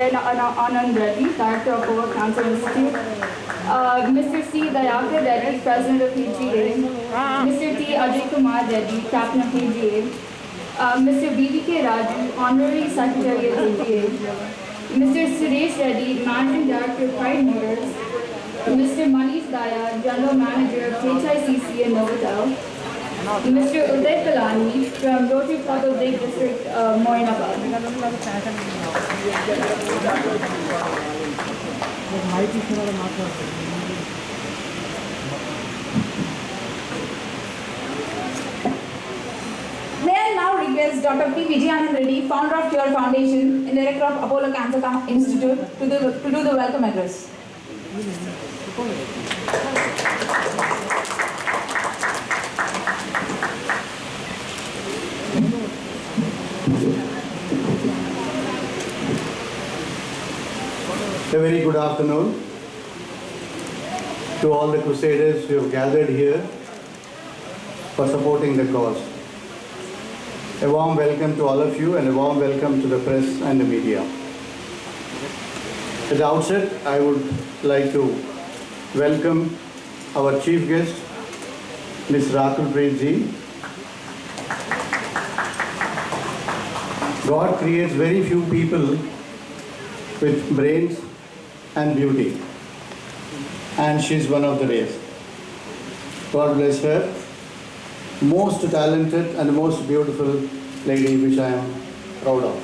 Anand Reddy, Director of Over Cancer Institute, Mr. C. Dayakar Reddy, President of HGA, Mr. T. Ajay Kumar Reddy, Captain of HGA, Mr. BVK Raju, Honorary Secretary of HGA, Mr. Suresh Reddy, Managing Director of Pride Motors, Mr. Manish Daya, General Manager of HICC and Novotel, Mr. Uday Kalani from Rotary Club of Lake District, Moinabad. May I now request Dr. P. Vijayanand Reddy, founder of Cure Foundation and director of Apollo Cancer Institute, to do the welcome address. A very good afternoon to all the Crusaders who have gathered here for supporting the cause. A warm welcome to all of you and a warm welcome to the press and the media. At the outset, I would like to welcome our chief guest, Ms. Rakul Preet ji. God creates very few people with brains and beauty, and she's one of the race. God bless her. Most talented and most beautiful lady, which I am proud of.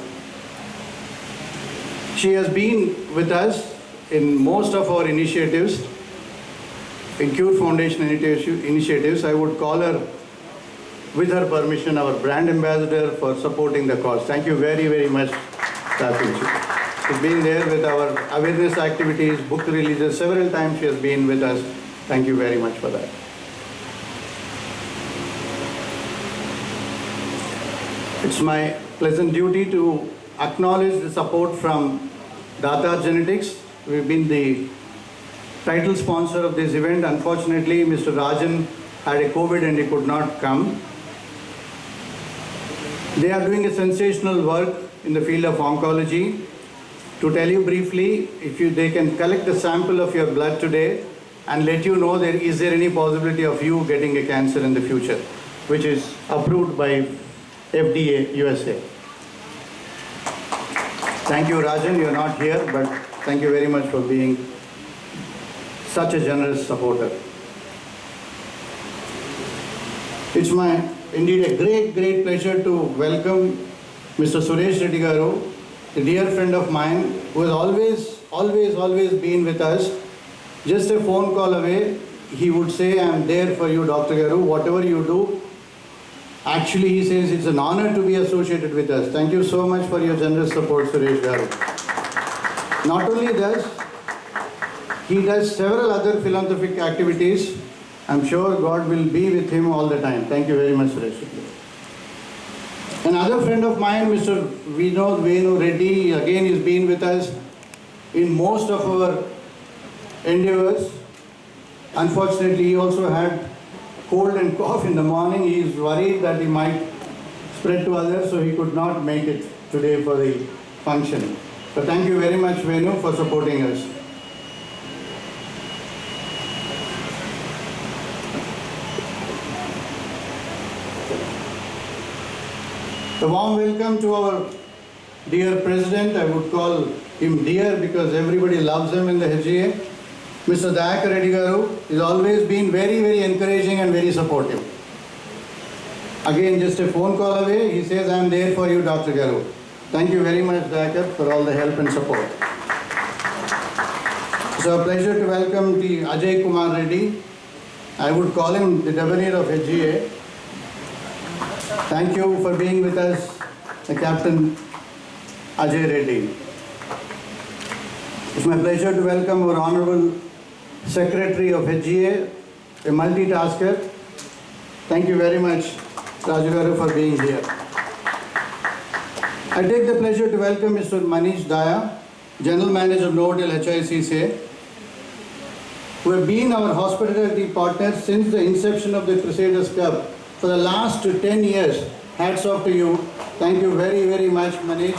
She has been with us in most of our initiatives, in Cure Foundation initiatives. I would call her, with her permission, our brand ambassador for supporting the cause. Thank you very, very much, Rakul. She's been there with our awareness activities, book releases, several times she has been with us. Thank you very much for that. It's my pleasant duty to acknowledge the support from Data Genetics. We've been the title sponsor of this event. Unfortunately, Mr. Rajan had a COVID and he could not come. They are doing a sensational work in the field of oncology. To tell you briefly, they can collect the sample of your blood today and let you know is there any possibility of you getting a cancer in the future, which is approved by FDA USA. Thank you, Rajan. You're not here, but thank you very much for being such a generous supporter. It's my indeed a great, great pleasure to welcome Mr. Suresh Reddy Garu, a dear friend of mine who has always been with us. Just a phone call away, he would say, I'm there for you, Dr. Garu, whatever you do. Actually, he says it's an honor to be associated with us. Thank you so much for your generous support, Suresh Garu. Not only this, he does several other philanthropic activities. I'm sure God will be with him all the time. Thank you very much, Suresh. Another friend of mine, Mr. Venu Reddy, again has been with us in most of our endeavors. Unfortunately, he also had cold and cough in the morning. He is worried that he might spread to others, so he could not make it today for the function. So thank you very much, Venu, for supporting us. A warm welcome to our dear President. I would call him dear because everybody loves him in the HGA. Mr. Dayakar Reddy Garu has always been very, very encouraging and very supportive. Again, just a phone call away, he says, I'm there for you, Dr. Garu. Thank you very much, Dayakar, for all the help and support. It's a pleasure to welcome the Ajay Kumar Reddy. I would call him the debonair of HGA. Thank you for being with us, the Captain Ajay Reddy. It's my pleasure to welcome our Honorable Secretary of HGA, a multitasker. Thank you very much, Raju Garu, for being here. I take the pleasure to welcome Mr. Manish Daya, General Manager of Novotel HICC, who have been our hospitality partners since the inception of the Crusaders Club for the last 10 years. Hats off to you. Thank you very, very much, Manish.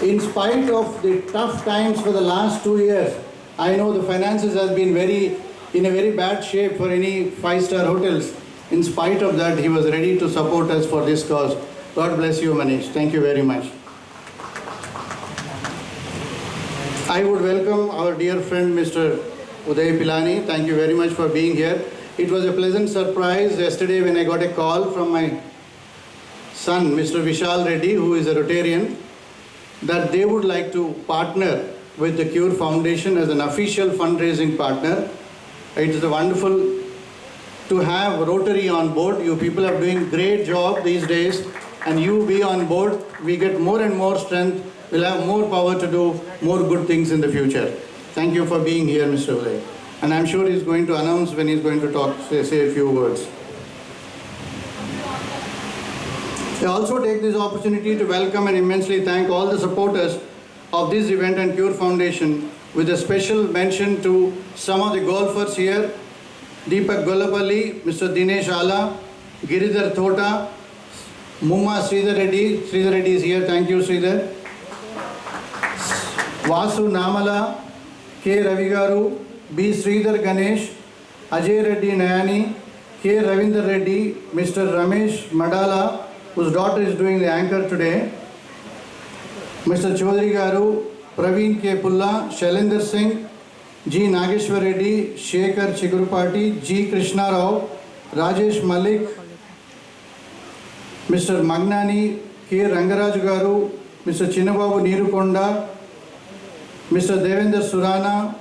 In spite of the tough times for the last 2 years, I know the finances has been in a very bad shape for any five-star hotels. In spite of that, he was ready to support us for this cause. God bless you, Manish. Thank you very much. I would welcome our dear friend, Mr. Uday Pilani. Thank you very much for being here. It was a pleasant surprise yesterday when I got a call from my son, Mr. Vishal Reddy, who is a Rotarian, that they would like to partner with the Cure Foundation as an official fundraising partner. It is wonderful to have Rotary on board. You people are doing great job these days, and you be on board. We get more and more strength. We'll have more power to do more good things in the future. Thank you for being here, Mr. Uday. And I'm sure he's going to announce when he's going to talk, say a few words. I also take this opportunity to welcome and immensely thank all the supporters of this event and Cure Foundation, with a special mention to some of the golfers here: Deepak Golapalli, Mr. Dinesh Ala, Giridhar Thota, Mumma Sridhar Reddy. Sridhar Reddy is here. Thank you, Sridhar. Vasu Namala, K. Ravi Garu, B. Sridhar Ganesh, Ajay Reddy Nayani, K. Ravindra Reddy, Mr. Ramesh Madala, whose daughter is doing the anchor today, Mr. Chaudhary Garu, Praveen K. Pulla, Shailendra Singh, G. Nageshwar Reddy, Shekhar Chigurupati, G. Krishna Rao, Rajesh Malik, Mr. Magnani, K. Rangaraj Garu, Mr. Chinnababu Neerukonda, Mr. Devendra Surana,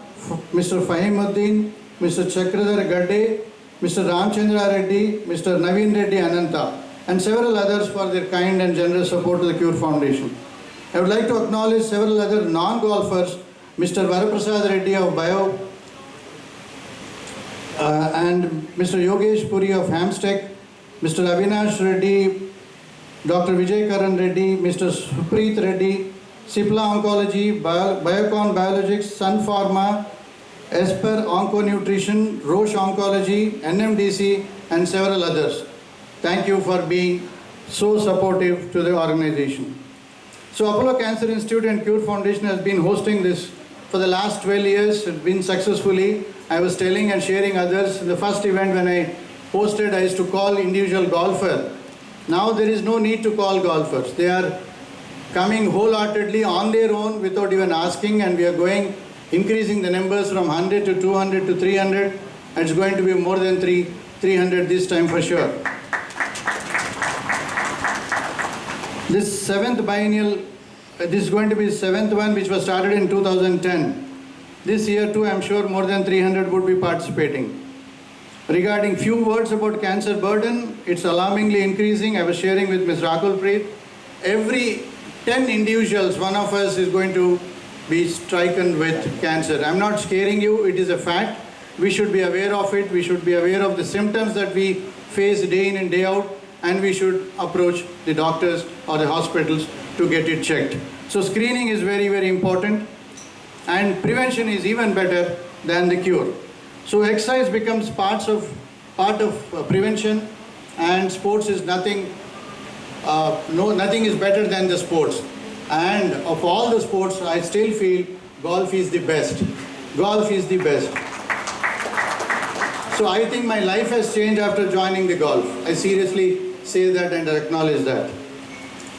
Mr. Fahimuddin, Mr. Chakradhar Gadde, Mr. Ramchandra Reddy, Mr. Naveen Reddy Ananta, and several others for their kind and generous support to the Cure Foundation. I would like to acknowledge several other non-golfers, Mr. Varaprasad Reddy of Bio, and Mr. Yogesh Puri of Hamsteck, Mr. Avinash Reddy, Dr. Vijay Karan Reddy, Mr. Supreet Reddy, Cipla Oncology, Biocon Biologics, Sun Pharma, Esper Onco Nutrition, Roche Oncology, NMDC, and several others. Thank you for being so supportive to the organization. So Apollo Cancer Institute and Cure Foundation has been hosting this for the last 12 years. It's been successfully. I was telling and sharing others. The first event when I hosted, I used to call individual golfer. Now there is no need to call golfers. They are coming wholeheartedly on their own without even asking, and we are increasing the numbers from 100 to 200 to 300, and it's going to be more than 300 this time for sure. This seventh biennial, this is going to be the seventh one, which was started in 2010. This year too, I'm sure more than 300 would be participating. Regarding few words about cancer burden, it's alarmingly increasing. I was sharing with Ms. Rakul Preet. Every 10 individuals, one of us is going to be stricken with cancer. I'm not scaring you, it is a fact. We should be aware of it. We should be aware of the symptoms that we face day in and day out, and we should approach the doctors or the hospitals to get it checked. So screening is very, very important, and prevention is even better than the cure. So exercise becomes part of prevention, and sports is nothing. Nothing is better than the sports. And of all the sports, I still feel golf is the best. Golf is the best. So I think my life has changed after joining the golf. I seriously say that and acknowledge that.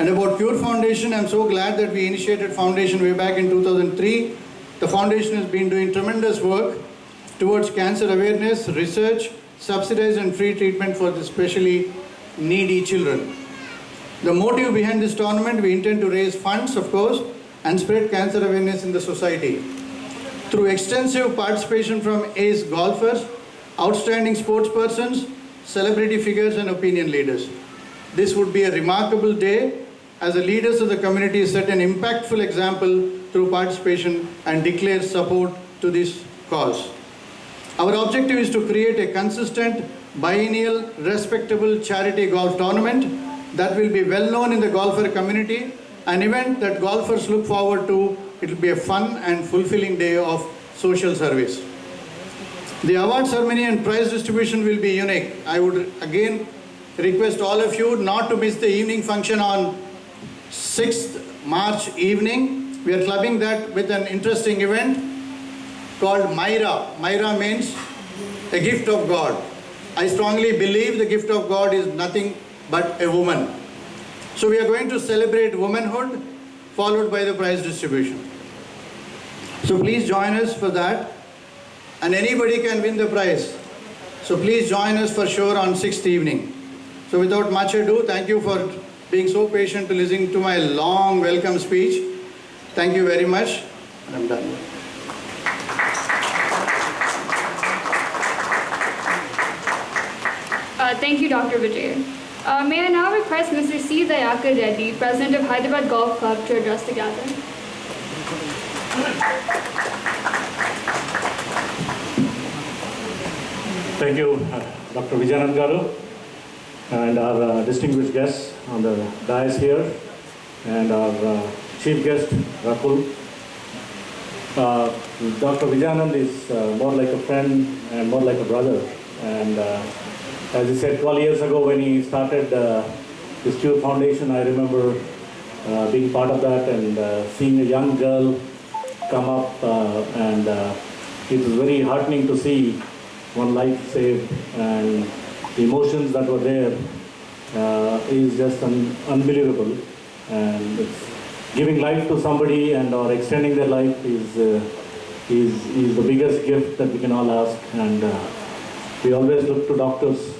And about Cure Foundation, I'm so glad that we initiated foundation way back in 2003. The foundation has been doing tremendous work towards cancer awareness, research, subsidized and free treatment for the especially needy children. The motive behind this tournament, we intend to raise funds, of course, and spread cancer awareness in the society. Through extensive participation from ace golfers, outstanding sports persons, celebrity figures and opinion leaders. This would be a remarkable day as the leaders of the community set an impactful example through participation and declare support to this cause. Our objective is to create a consistent, biennial, respectable charity golf tournament that will be well known in the golfer community, an event that golfers look forward to. It will be a fun and fulfilling day of social service. The award ceremony and prize distribution will be unique. I would again request all of you not to miss the evening function on 6th March evening. we are clubbing that with an interesting event called Myra. Myra means a gift of God. I strongly believe the gift of God is nothing but a woman. So we are going to celebrate womanhood, followed by the prize distribution. So please join us for that, and anybody can win the prize. So please join us for sure on 6th evening. So without much ado, thank you for being so patient to listening to my long welcome speech. Thank you very much, and I'm done. Thank you, Dr. Vijay. May I now request Mr. C. Dayakar Reddy, President of Hyderabad Golf Club, to address the gathering. Thank you, Dr. Vijayanand Garu, and our distinguished guests on the dais here, and our chief guest, Rakul. Dr. Vijayanand is more like a friend and more like a brother. And as he said, 12 years ago when he started this Cure Foundation, I remember being part of that and seeing a young girl come up, and it was very heartening to see one life saved, and the emotions that were there is just unbelievable. And it's giving life to somebody and or extending their life is the biggest gift that we can all ask. And we always look to doctors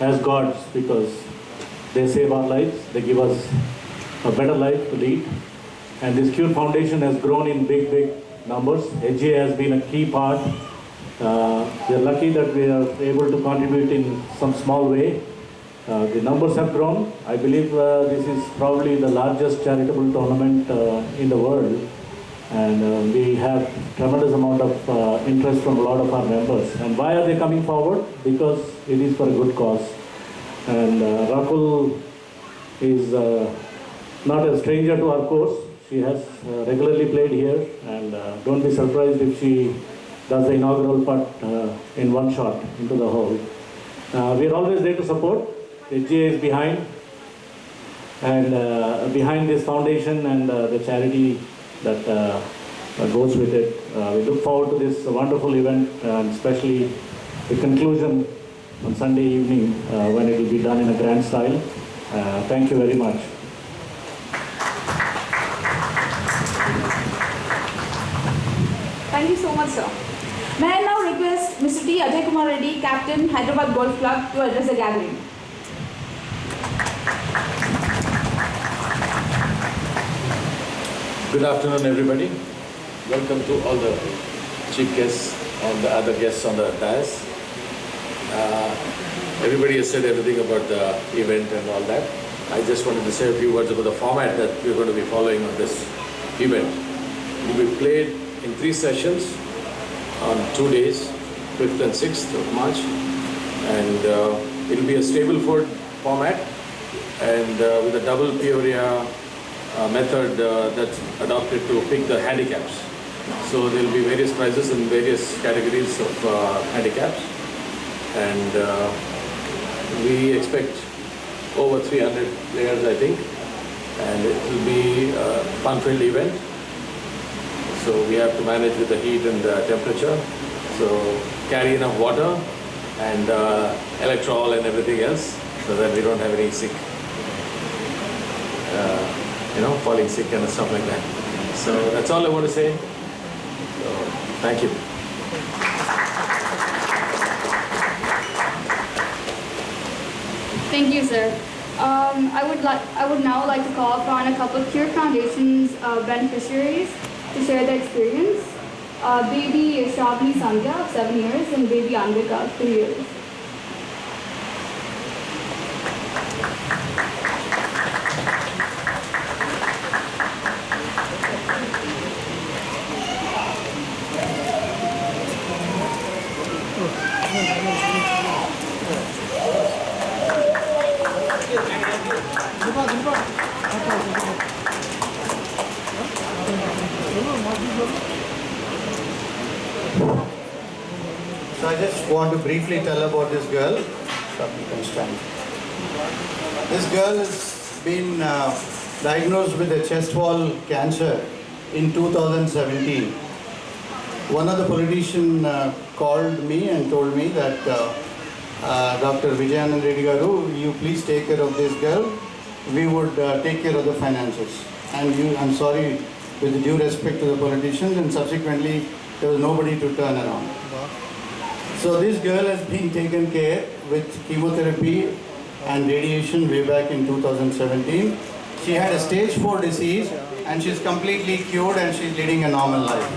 as gods because they save our lives, they give us a better life to lead. And this Cure Foundation has grown in big numbers. HGA has been a key part. We are lucky that we are able to contribute in some small way. The numbers have grown. I believe this is probably the largest charitable tournament in the world. And we have tremendous amount of interest from a lot of our members. And why are they coming forward? Because it is for a good cause. And Rakul is not a stranger to our course. She has regularly played here, and don't be surprised if she does the inaugural putt in one shot into the hole. We are always there to support. HGA is behind, and behind this foundation and the charity that goes with it. We look forward to this wonderful event, and especially the conclusion on Sunday evening when it will be done in a grand style. Thank you very much. Thank you so much, sir. May I now request Mr. T. Ajay Kumar Reddy, Captain, Hyderabad Golf Club, to address the gathering. Good afternoon, everybody. Welcome to all the chief guests and the other guests on the dais. Everybody has said everything about the event and all that. I just wanted to say a few words about the format that we're going to be following on this event. It will be played in 3 sessions on 2 days, 5th and 6th of March. And it will be a Stableford format, and with a double Peoria method that's adopted to pick the handicaps. So there will be various prizes in various categories of handicaps, and we expect over 300 players, I think, and it will be a fun-filled event. So we have to manage with the heat and the temperature. So carry enough water and electrol and everything else, so that we don't have any sick, falling sick and stuff like that. So that's all I want to say. So, thank you. Thank you, sir. I would now like to call upon a couple of Cure Foundation's beneficiaries to share their experience. Baby Shavni Sandhya of 7 years and baby Anvika of 3 years. So I just want to briefly tell about this girl. You can stand. This girl has been diagnosed with a chest wall cancer, in 2017. One of the politicians called me and told me that Dr. Vijayanand Reddy Garu, you please take care of this girl. We would take care of the finances. And I'm sorry, with due respect to the politicians, and subsequently there was nobody to turn around. So this girl has been taken care with chemotherapy and radiation way back in 2017. She had a stage 4 disease and she's completely cured and she's leading a normal life.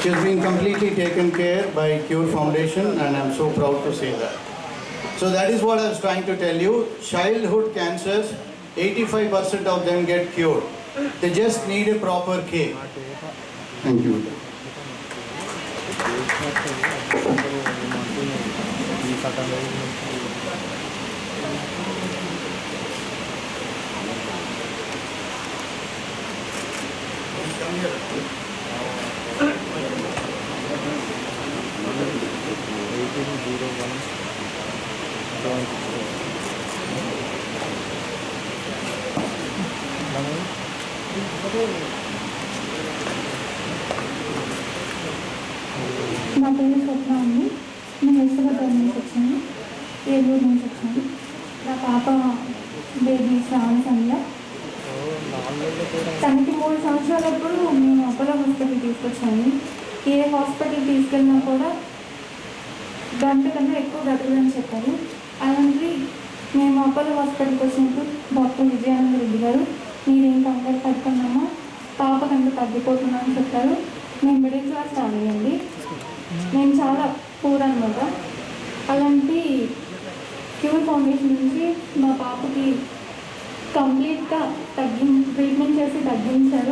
She's been completely taken care by Cure Foundation and I'm so proud to say that. So that is what I was trying to tell you. Childhood cancers, 85% of them get cured. They just need a proper care. Thank you. నా పేరు స్వప్న అండి. నేను హైదరాబాద్ నుంచి వచ్చాను, ఏలూరు నుంచి వచ్చాను. నా పాప బేబీ శ్రావణ సంధ్య. తనకి 3 సంవత్సరాలప్పుడు మేము అపోలో హాస్పిటల్ తీసుకొచ్చాము. ఏ హాస్పిటల్ తీసుకెళ్ళినా కూడా గంట కన్నా ఎక్కువ బ్రతకదని చెప్పారు. అలాంటి మేము అపోలో హాస్పిటల్కి వచ్చినప్పుడు డాక్టర్ విజయానంద రెడ్డి గారు, మీరేం కంగారు పడుతున్నామా, పాప కంటే తగ్గిపోతున్నా అని చెప్పారు. మేము మిడిల్ క్లాస్ ఫ్యామిలీ అండి, మేము చాలా పూర్ అనమాట. అలాంటి క్యూర్ ఫౌండేషన్ నుంచి మా పాపకి కంప్లీట్గా ట్రీట్మెంట్ చేసి తగ్గించారు.